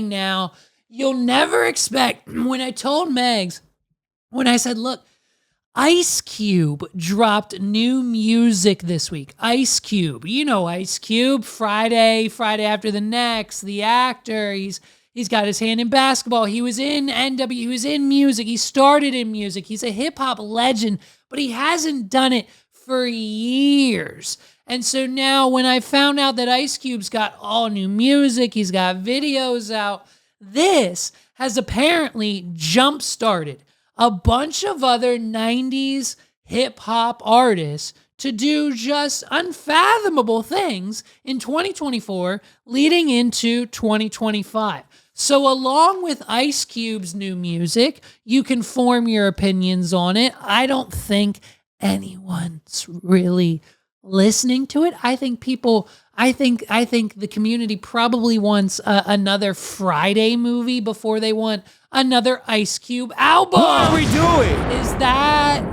now. You'll never expect. When I told Megs, when I said, look, Ice Cube dropped new music this week. Ice Cube, you know Ice Cube, Friday After the Next, the actor. He's got his hand in basketball. He was in NW. He was in music. He started in music. He's a hip hop legend, but he hasn't done it for years. And so now when I found out that Ice Cube's got all new music, he's got videos out, this has apparently jump-started a bunch of other 90s hip-hop artists to do just unfathomable things in 2024 leading into 2025. So along with Ice Cube's new music, you can form your opinions on it. I don't think anyone's really listening to it. I think the community probably wants another Friday movie before they want another Ice Cube album. What are we doing?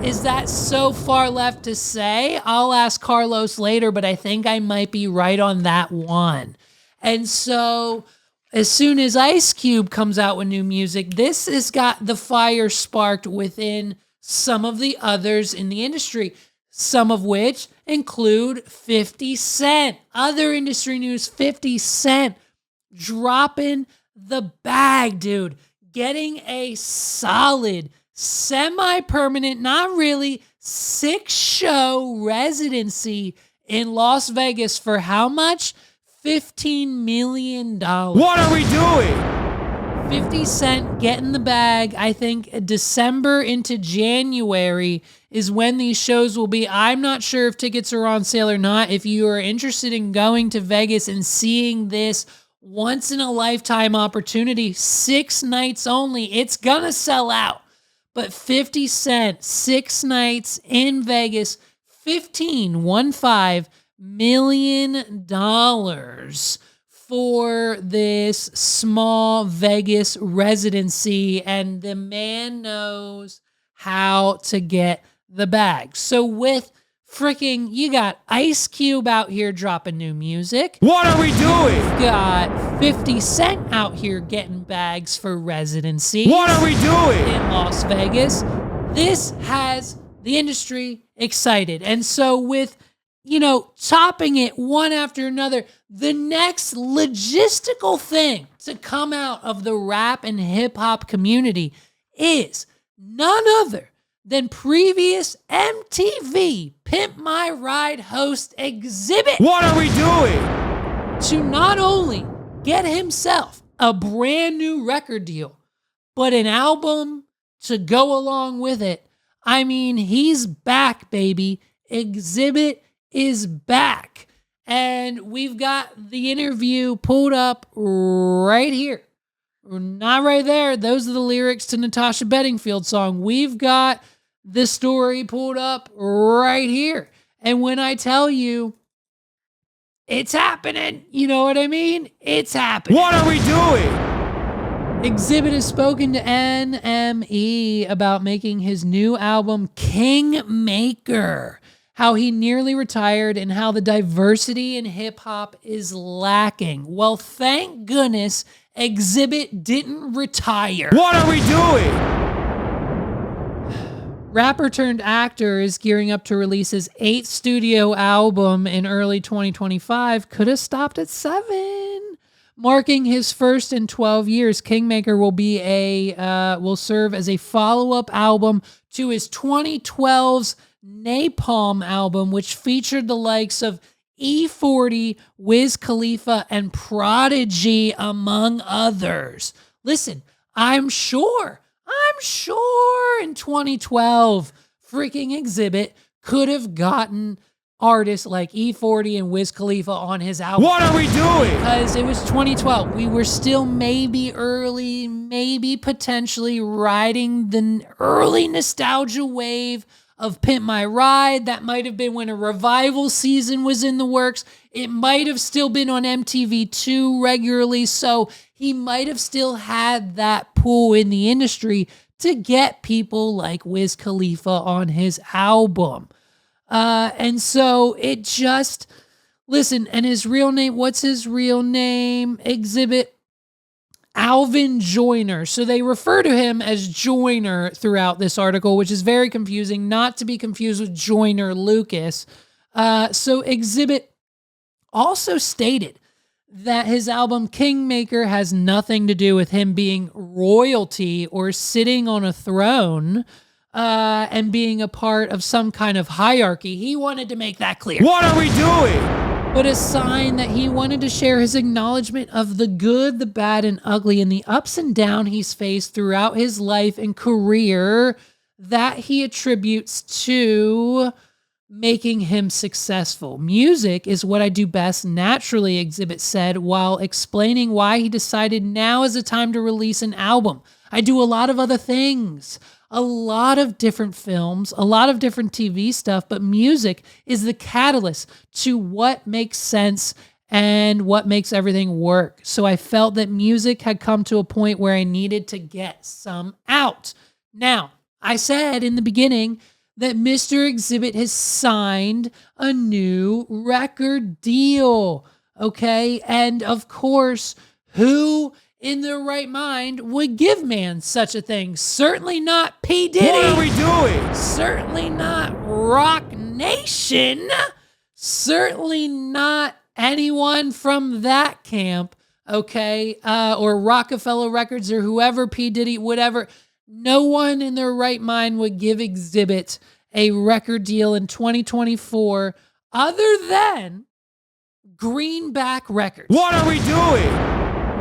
Is that so far left to say? I'll ask Carlos later, but I think I might be right on that one. And so as soon as Ice Cube comes out with new music, this has got the fire sparked within some of the others in the industry, some of which include 50 Cent. Other industry news, 50 Cent dropping the bag, dude. Getting a solid, semi-permanent, not really, 6-show residency in Las Vegas for how much? $15 million. What are we doing? 50 Cent getting the bag. I think December into January is when these shows will be. I'm not sure if tickets are on sale or not. If you are interested in going to Vegas and seeing this once-in-a-lifetime opportunity, 6 nights only, it's gonna sell out. But 50 Cent, 6 nights in Vegas, $15 million for this small Vegas residency, and the man knows how to get the bag. So with you got Ice Cube out here dropping new music. What are we doing? You've got 50 Cent out here getting bags for residency. What are we doing? In Las Vegas. This has the industry excited. And so with, topping it one after another, the next logistical thing to come out of the rap and hip hop community is none other than previous MTV Pimp My Ride host Xzibit. What are we doing? To not only get himself a brand new record deal, but an album to go along with it. I mean, he's back, baby. Xzibit is back. And we've got the interview pulled up right here. Not right there. Those are the lyrics to Natasha Bedingfield's song. We've got the story pulled up right here. And when I tell you it's happening, you know what I mean? It's happening. What are we doing? Xzibit has spoken to NME about making his new album Kingmaker, how he nearly retired and how the diversity in hip hop is lacking. Well, thank goodness Xzibit didn't retire. What are we doing? Rapper turned actor is gearing up to release his 8th studio album in early 2025. Could have stopped at 7. Marking his first in 12 years, Kingmaker will serve as a follow-up album to his 2012's Napalm album, which featured the likes of E40, Wiz Khalifa, and Prodigy, among others. Listen, I'm sure in 2012, freaking Xzibit could have gotten artists like E40 and Wiz Khalifa on his album. What are we doing? Because it was 2012. We were still maybe potentially riding the early nostalgia wave of Pimp My Ride. That might have been when a revival season was in the works. It might have still been on MTV2 regularly, so he might have still had that pull in the industry to get people like Wiz Khalifa on his album. And so it just, listen, and his real name, what's his real name? Xzibit. Alvin Joyner. So they refer to him as Joyner throughout this article, which is very confusing, not to be confused with Joyner Lucas. So Xzibit also stated that his album Kingmaker has nothing to do with him being royalty or sitting on a throne and being a part of some kind of hierarchy. He wanted to make that clear. What are we doing? But a sign that he wanted to share his acknowledgement of the good, the bad, and ugly, and the ups and downs he's faced throughout his life and career that he attributes to making him successful. Music is what I do best naturally, Xzibit said, while explaining why he decided now is the time to release an album. I do a lot of other things, a lot of different films, a lot of different TV stuff, but music is the catalyst to what makes sense and what makes everything work. So I felt that music had come to a point where I needed to get some out. Now, I said in the beginning that Mr. Xzibit has signed a new record deal, okay? And of course, who in their right mind would give man such a thing? Certainly not P. Diddy. What are we doing? Certainly not Rock Nation. Certainly not anyone from that camp, okay? Or Rockefeller Records or whoever, P. Diddy, whatever. No one in their right mind would give Xzibit a record deal in 2024 other than Greenback Records. What are we doing?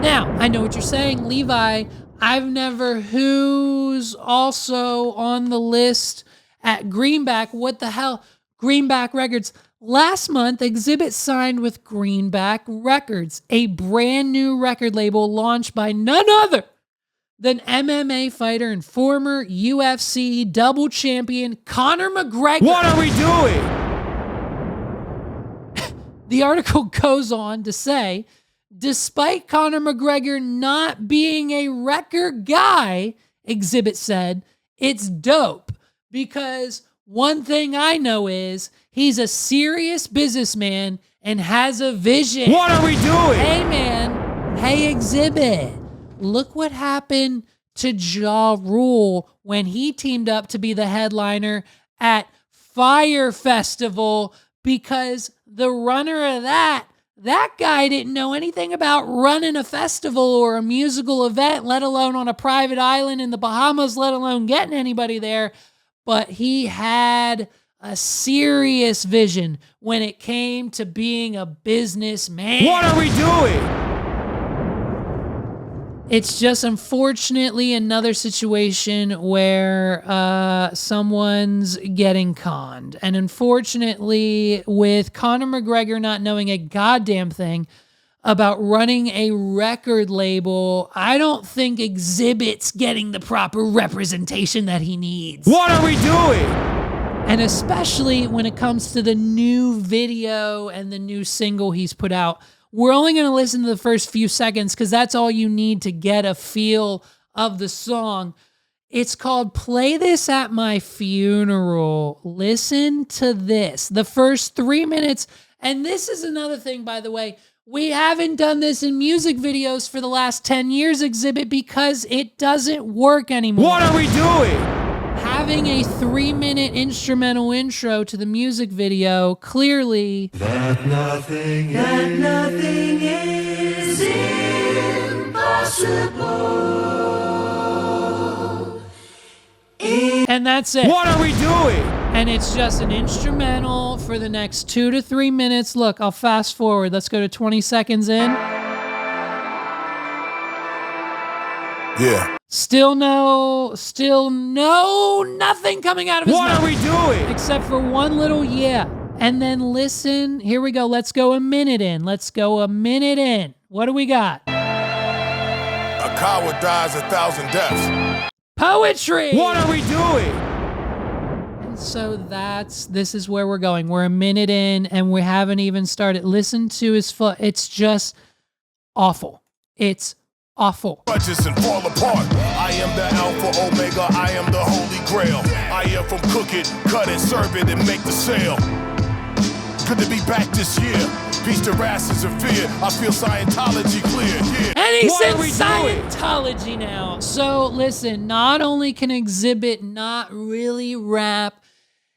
Now, I know what you're saying, Levi. I've never who's also on the list at Greenback. What the hell? Greenback Records. Last month, Xzibit signed with Greenback Records, a brand new record label launched by none other than MMA fighter and former UFC double champion Conor McGregor. What are we doing? The article goes on to say, despite Conor McGregor not being a record guy, Xzibit said, it's dope because one thing I know is he's a serious businessman and has a vision. What are we doing? Hey, man. Hey, Xzibit. Look what happened to Ja Rule when he teamed up to be the headliner at Fire Festival, because the runner of that guy didn't know anything about running a festival or a musical event, let alone on a private island in the Bahamas, let alone getting anybody there. But he had a serious vision when it came to being a businessman. What are we doing? It's just unfortunately another situation where someone's getting conned. And unfortunately, with Conor McGregor not knowing a goddamn thing about running a record label, I don't think Xzibit's getting the proper representation that he needs. What are we doing? And especially when it comes to the new video and the new single he's put out. We're only going to listen to the first few seconds because that's all you need to get a feel of the song. It's called Play This at My Funeral. Listen to this. The first 3 minutes. And this is another thing, by the way. We haven't done this in music videos for the last 10 years, Xzibit, because it doesn't work anymore. What are we doing? Having a 3-minute instrumental intro to the music video clearly That nothing is impossible. and that's it. What are we doing? And it's just an instrumental for the next 2 to 3 minutes. Look, I'll fast forward. Let's go to 20 seconds in. Yeah. Still no, nothing coming out of his What mouth. are we doing? Except for one little yeah. And then listen, here we go. Let's go a minute in. What do we got? A coward dies 1,000 deaths. Poetry! What are we doing? And so this is where we're going. We're a minute in and we haven't even started. Listen to his foot. It's just awful. It's awful. Budgets and fall apart. I am the Alpha Omega. I am the Holy Grail. I am from cook it, cut it, serve it, and make the sale. Good to be back this year. Beats the rashes of fear. I feel Scientology clear. Yeah. And he What said are we Scientology now. So listen, not only can Xzibit not really rap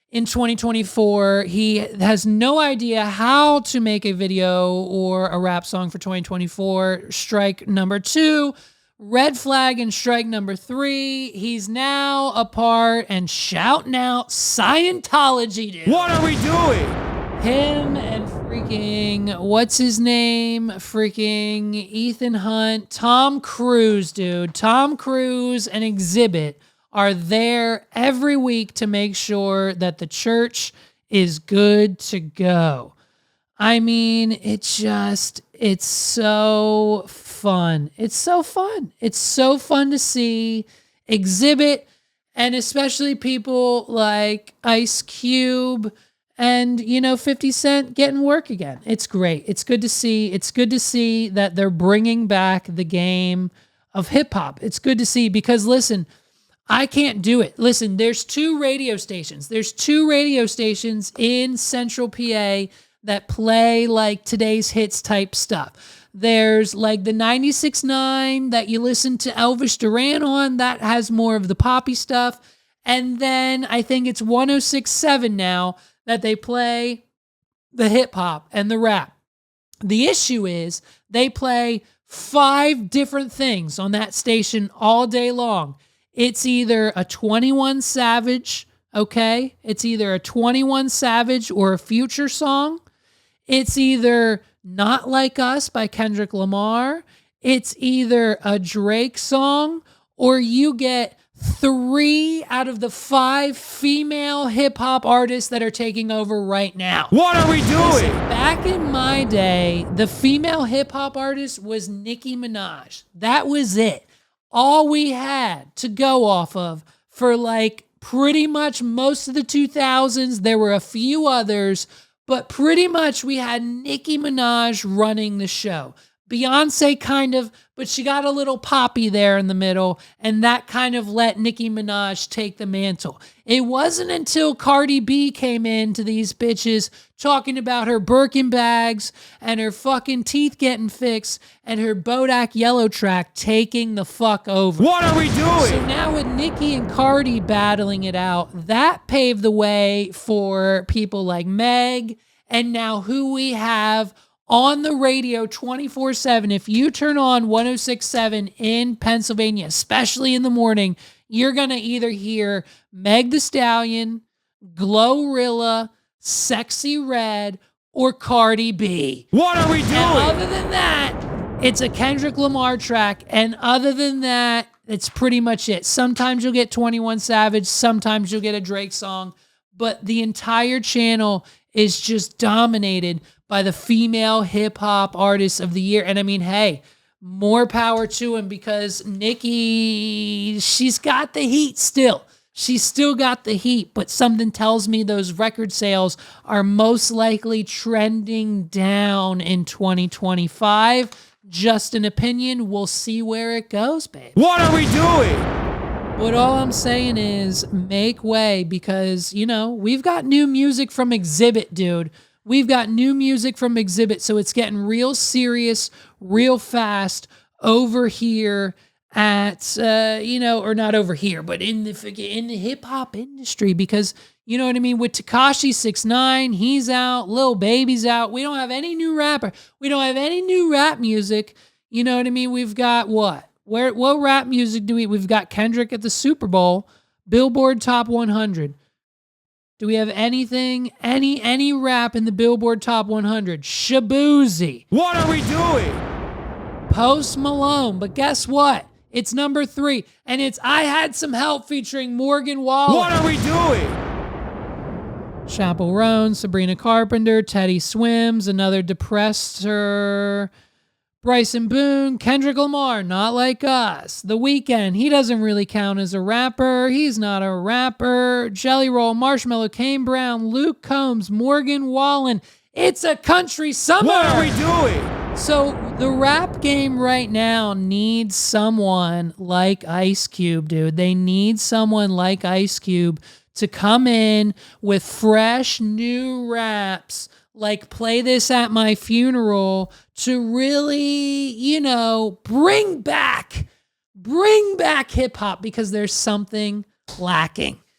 in 2024, he has no idea how to make a video or a rap song for 2024. Strike number 2. Red flag and strike number 3. He's now a part and shouting out Scientology, dude. What are we doing? Him and freaking, what's his name? Freaking Ethan Hunt, Tom Cruise, dude. Tom Cruise and Xzibit are there every week to make sure that the church is good to go. I mean, it's so fun. It's so fun. It's so fun to see Xzibit, and especially people like Ice Cube and, 50 Cent getting work again. It's great. It's good to see. It's good to see that they're bringing back the game of hip hop. It's good to see because, listen, I can't do it. Listen, there's 2 radio stations. There's 2 radio stations in Central PA that play like today's hits type stuff. There's like the 96.9 that you listen to Elvis Duran on. That has more of the poppy stuff. And then I think it's 106.7 now that they play the hip hop and the rap. The issue is they play 5 different things on that station all day long. It's either a 21 Savage, okay? It's either a 21 Savage or a Future song. It's either Not Like Us by Kendrick Lamar. It's either a Drake song, or you get 3 out of the 5 female hip-hop artists that are taking over right now. What are we doing? Listen, back in my day, the female hip-hop artist was Nicki Minaj. That was it. All we had to go off of for like pretty much most of the 2000s. There were a few others, but pretty much we had Nicki Minaj running the show. Beyonce kind of, but she got a little poppy there in the middle, and that kind of let Nicki Minaj take the mantle. It wasn't until Cardi B came into these bitches talking about her Birkin bags and her fucking teeth getting fixed and her Bodak Yellow track taking the fuck over. What are we doing? So now with Nicki and Cardi battling it out, that paved the way for people like Meg, and now who we have on the radio 24/7. If you turn on 106.7 in Pennsylvania, especially in the morning, you're going to either hear Meg the Stallion, Glorilla, Sexy Red, or Cardi B. What are we doing? And other than that, it's a Kendrick Lamar track. And other than that, it's pretty much it. Sometimes you'll get 21 Savage. Sometimes you'll get a Drake song. But the entire channel is just dominated by the female hip-hop artists of the year. And I mean, hey, more power to him, because Nicki, she's got the heat still. She's still got the heat, but something tells me those record sales are most likely trending down in 2025. Just an opinion. We'll see where it goes, babe. What are we doing? But all I'm saying is make way, because, we've got new music from Xzibit, dude. We've got new music from Xzibit, so it's getting real serious, real fast over here at, or not over here, but in the hip-hop industry, because, you know what I mean? With Tekashi 6ix9ine, he's out, Lil Baby's out. We don't have any new rapper. We don't have any new rap music. You know what I mean? We've got what? What rap music do we've got Kendrick at the Super Bowl, Billboard Top 100. Do we have anything, any rap in the Billboard Top 100? Shaboozey. What are we doing? Post Malone. But guess what? It's number 3. And it's I Had Some Help featuring Morgan Wallen. What are we doing? Chappell Roan, Sabrina Carpenter, Teddy Swims, Another Depressor, Bryson Boone, Kendrick Lamar, Not Like Us, The Weeknd, he doesn't really count as a rapper. He's not a rapper. Jelly Roll, Marshmello, Kane Brown, Luke Combs, Morgan Wallen. It's a country summer. What are we doing? So the rap game right now needs someone like Ice Cube, dude. They need someone like Ice Cube to come in with fresh new raps like play this at my funeral to really, bring back hip hop because there's something lacking.